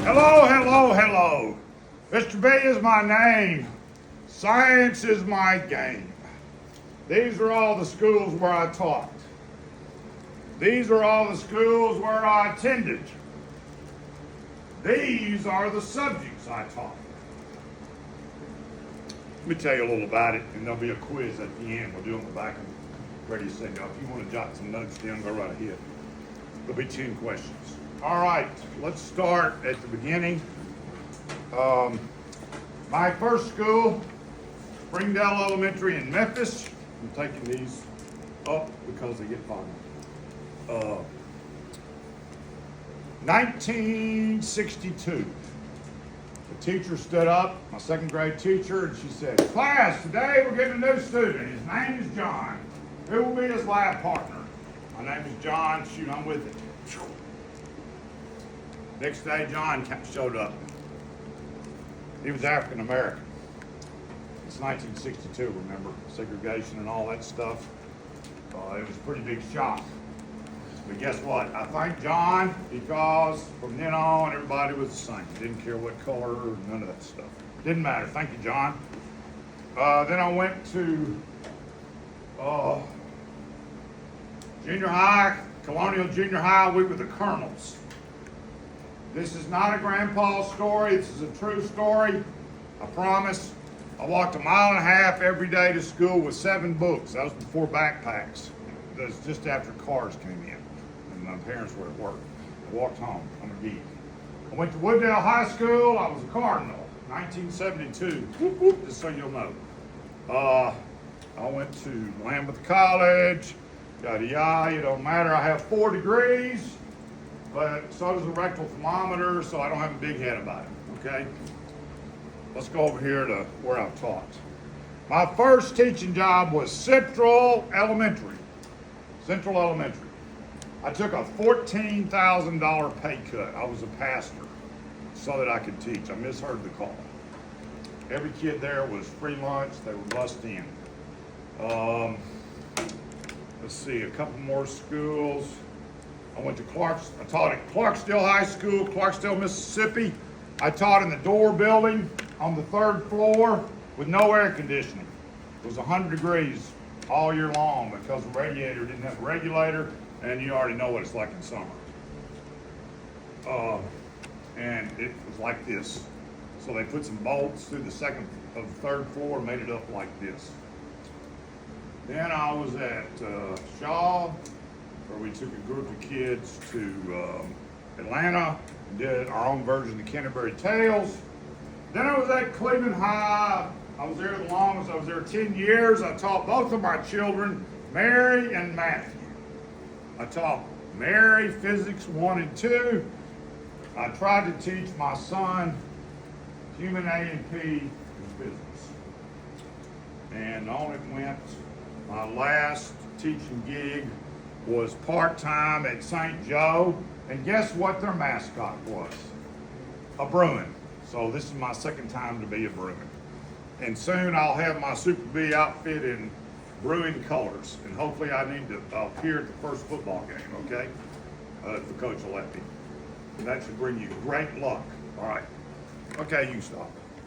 Hello, hello, hello. Mr. B is my name. Science is my game. These are all the schools where I taught. These are all the schools where I attended. These are the subjects I taught. Let me tell you a little about it, and there'll be a quiz at the end. We'll do it on the back and ready to say go. If you want to jot some notes down, go right ahead. There'll be 10 questions. All right, let's start at the beginning. My first school, Springdale Elementary in Memphis. I'm taking these up because they get foggy. 1962. The teacher stood up, my second grade teacher, and she said, "Class, today we're getting a new student. His name is John. Who will be his lab partner?" My name is John. Shoot, I'm with it. Next day, John showed up. He was African American. It's 1962, remember? Segregation and all that stuff. It was a pretty big shock. But guess what? I thank John because from then on, everybody was the same. Didn't care what color or none of that stuff. Didn't matter. Thank you, John. Then I went to junior high, Colonial Junior High. We were the Colonels. This is not a grandpa story. This is a true story. I promise. I walked 1.5 miles every day to school with 7 books. That was before backpacks. That was just after cars came in and my parents were at work. I walked home. I'm a geek. I went to Wooddale High School. I was a Cardinal. 1972. Whoop, whoop, just so you'll know. I went to Lambeth College. Yada yada. It don't matter. I have 4 degrees. But so does a rectal thermometer, so I don't have a big head about it, okay? Let's go over here to where I've taught. My first teaching job was Central Elementary. Central Elementary. I took a $14,000 pay cut. I was a pastor so that I could teach. I misheard the call. Every kid there was free lunch. They were bussed in. Let's see, a couple more schools. I went to I taught at Clarksdale High School, Clarksdale, Mississippi. I taught in the Door building on the 3rd floor with no air conditioning. It was 100 degrees all year long because the radiator didn't have a regulator, and you already know what it's like in summer. And it was like this. So they put some bolts through the 2nd of the 3rd floor and made it up like this. Then I was at Shaw, where we took a group of kids to Atlanta and did our own version of the Canterbury Tales. Then I was at Cleveland High. I was there the longest. I was there 10 years. I taught both of my children, Mary and Matthew. I taught Mary physics 1 and 2. I tried to teach my son human A&P physics. And on it went. My last teaching gig was part-time at St. Joe, and guess what their mascot was? A Bruin. So this is my second time to be a Bruin. And soon I'll have my Super B outfit in Bruin colors, and hopefully I need to appear at the first football game, okay? If the coach will let me. And that should bring you great luck. All right. Okay, you stop.